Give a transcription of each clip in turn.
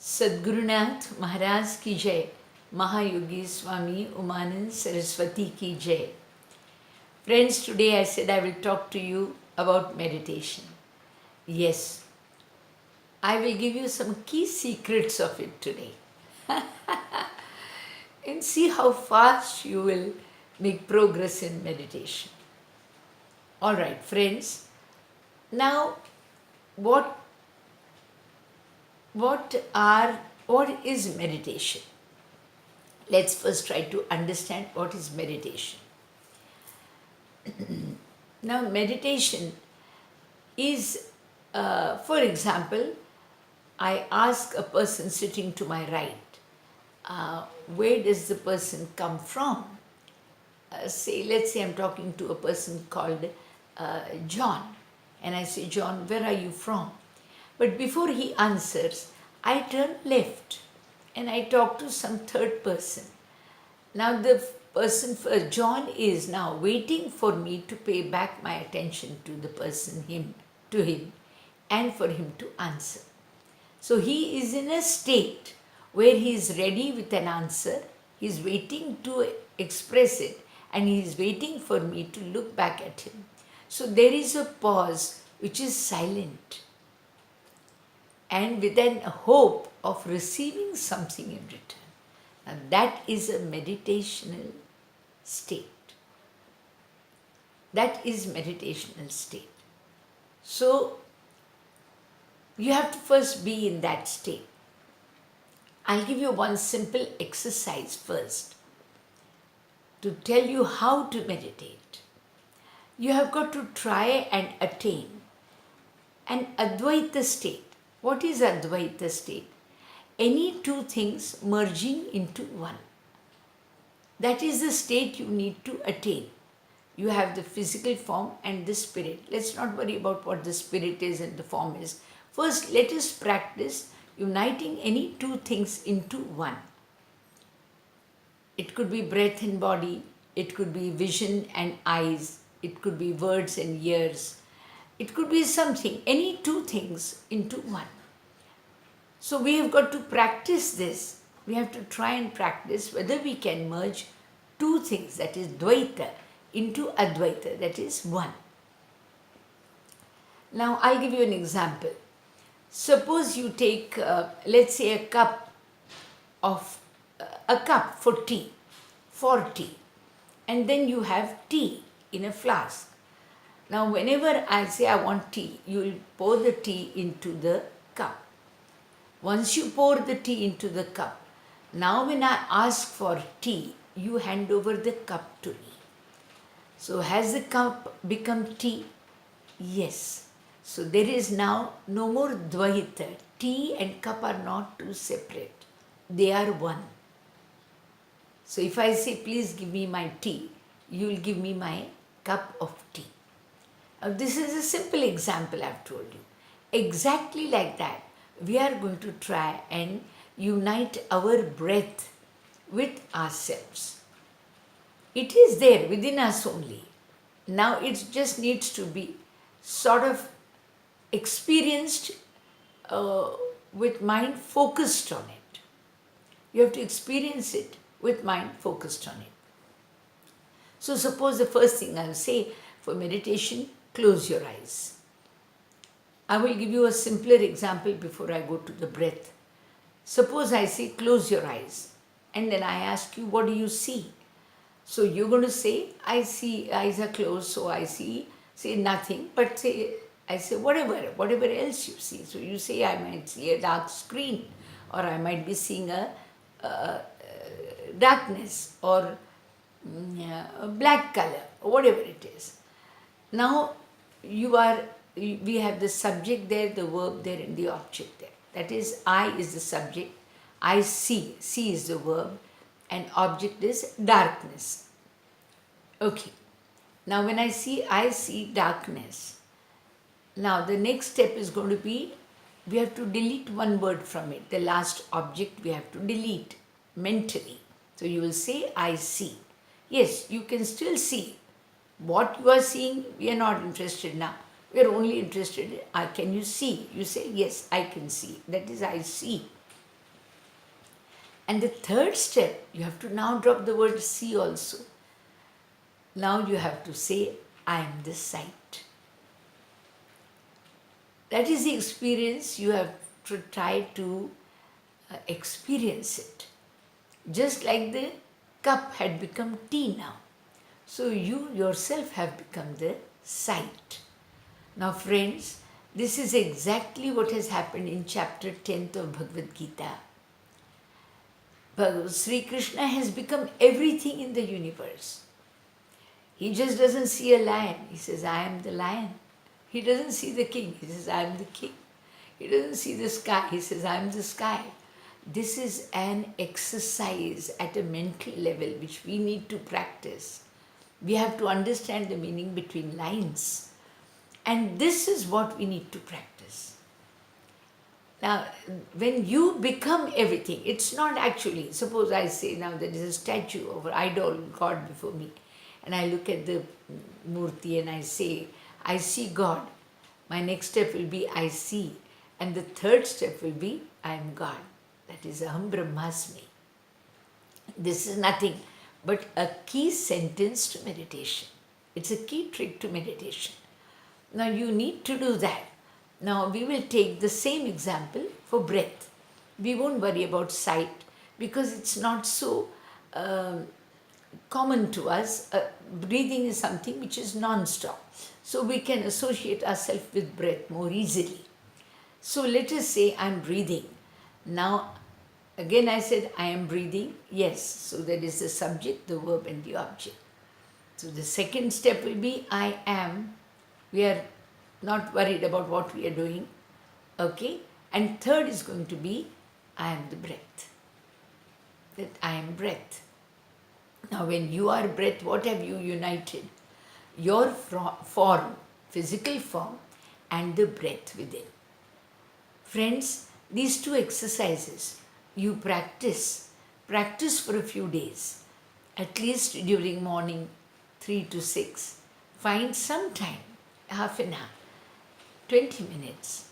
Sadgurunath Maharaj ki jai, Mahayogi Swami Umanand Saraswati ki jai. Friends, today I said I will talk to you about meditation. Yes, I will give you some key secrets of it today. And see how fast you will make progress in meditation. Alright, friends. Now, what is meditation? Let's first try to understand what is meditation. Now, meditation is, for example, I ask a person sitting to my right, where does the person come from? Let's say I'm talking to a person called John, and I say, John, where are you from? But before he answers, I turn left and I talk to some third person. Now the person, John, is now waiting for me to pay back my attention to the person, to him, and for him to answer. So he is in a state where he is ready with an answer, he is waiting to express it, and he is waiting for me to look back at him. So there is a pause which is silent, and with a hope of receiving something in return. Now that is a meditational state. That is meditational state. So you have to first be in that state. I'll give you one simple exercise first to tell you how to meditate. You have got to try and attain an Advaitha state. What is Advaitha state? Any two things merging into one. That is the state you need to attain. You have the physical form and the spirit. Let's not worry about what the spirit is and the form is. First, let us practice uniting any two things into one. It could be breath and body. It could be vision and eyes. It could be words and ears. It could be something, any two things into one. So we have got to practice this. We have to try and practice whether we can merge two things, that is Dvaita, into Advaita, that is one. Now I'll give you an example. Suppose you take, let's say, a cup for tea, and then you have tea in a flask. Now whenever I say I want tea, you will pour the tea into the cup. Once you pour the tea into the cup, now when I ask for tea, you hand over the cup to me. So has the cup become tea? Yes. So there is now no more Dvaita. Tea and cup are not two separate. They are one. So if I say, please give me my tea, you will give me my cup of tea. Now this is a simple example I have told you. Exactly like that, we are going to try and unite our breath with ourselves. It is there within us only. Now it just needs to be sort of experienced with mind focused on it. You have to experience it with mind focused on it. So suppose the first thing I will say for meditation, close your eyes. I will give you a simpler example before I go to the breath. Suppose I say close your eyes, and then I ask you, what do you see? So you're going to say, I see, eyes are closed, so I say nothing, but I say whatever else you see. So you say, I might see a dark screen, or I might be seeing a darkness, or a black color, or whatever it is. Now we have the subject there, the verb there, and the object there. That is, I is the subject, I see is the verb, and object is darkness. Okay. Now when I see darkness. Now the next step is going to be, we have to delete one word from it. The last object we have to delete mentally. So you will say, I see. Yes, you can still see. What you are seeing, we are not interested now. We are only interested in, can you see? You say, yes, I can see. That is, I see. And the third step, you have to now drop the word see also. Now you have to say, I am the sight. That is the experience. You have to try to experience it. Just like the cup had become tea now. So you yourself have become the sight. Now friends, this is exactly what has happened in chapter 10th of Bhagavad Gita. Sri Krishna has become everything in the universe. He just doesn't see a lion. He says, I am the lion. He doesn't see the king. He says, I am the king. He doesn't see the sky. He says, I am the sky. This is an exercise at a mental level which we need to practice. We have to understand the meaning between lines. And this is what we need to practice. Now, when you become everything, it's not actually, suppose I say now there is a statue of an idol God before me, and I look at the murti and I say, I see God. My next step will be I see. And the third step will be I am God. That is Aham Brahmasmi. This is nothing but a key sentence to meditation. It's a key trick to meditation. Now you need to do that. Now we will take the same example for breath. We won't worry about sight because it's not so common to us. Breathing is something which is non-stop. So we can associate ourselves with breath more easily. So let us say I am breathing. Now again I said I am breathing. Yes, so that is the subject, the verb and the object. So the second step will be I am. We are not worried about what we are doing. Okay? And third is going to be I am the breath. That I am breath. Now when you are breath, what have you united? Your form, physical form, and the breath within. Friends, these two exercises you practice for a few days, at least during morning 3 to 6. Find some time, half an hour, 20 minutes.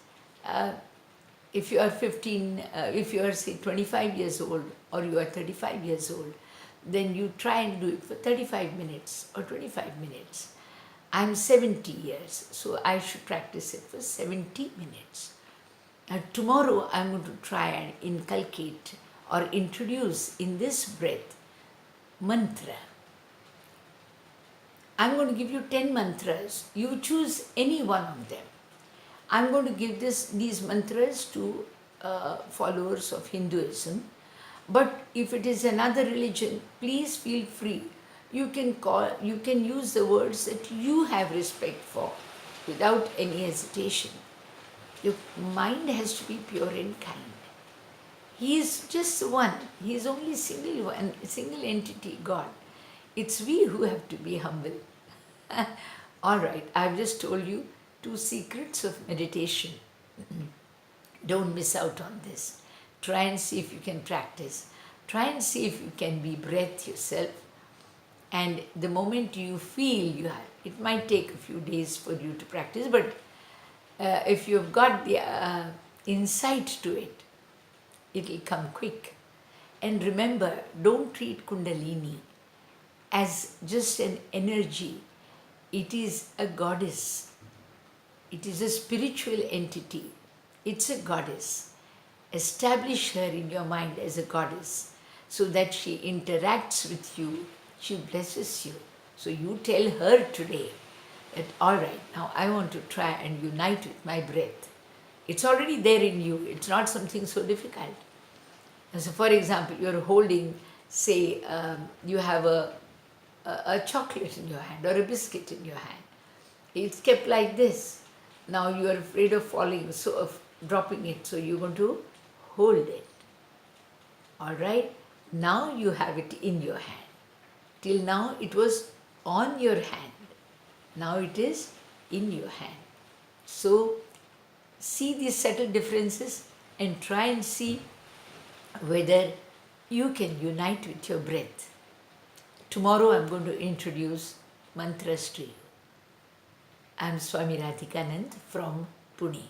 If you are if you are say 25 years old or you are 35 years old, then you try and do it for 35 minutes or 25 minutes. I'm 70 years, so I should practice it for 70 minutes. Tomorrow I'm going to try and inculcate or introduce in this breath mantra. I'm going to give you 10 mantras. You choose any one of them. I'm going to give these mantras to followers of Hinduism. But if it is another religion, please feel free. You can use the words that you have respect for without any hesitation. Your mind has to be pure and kind. He is just one. He is only single one, single entity, God. It's we who have to be humble. All right, I've just told you 2 secrets of meditation. Don't miss out on this. Try and see if you can practice. Try and see if you can be breath yourself. And the moment you feel you have, it might take a few days for you to practice, but if you've got the insight to it, it will come quick. And remember, don't treat Kundalini as just an energy. It is a goddess. It is a spiritual entity. It's a goddess. Establish her in your mind as a goddess so that she interacts with you, she blesses you. So you tell her today that, all right, now I want to try and unite with my breath. It's already there in you. It's not something so difficult. And so for example, you're holding, say, you have a chocolate in your hand or a biscuit in your hand. It's kept like this. Now you are afraid of falling, so of dropping it, so you're going to hold it. All right? Now you have it in your hand. Till now it was on your hand. Now it is in your hand. So see these subtle differences and try and see whether you can unite with your breath. Tomorrow I'm going to introduce mantras to you. I'm Swami Radhikanand from Pune.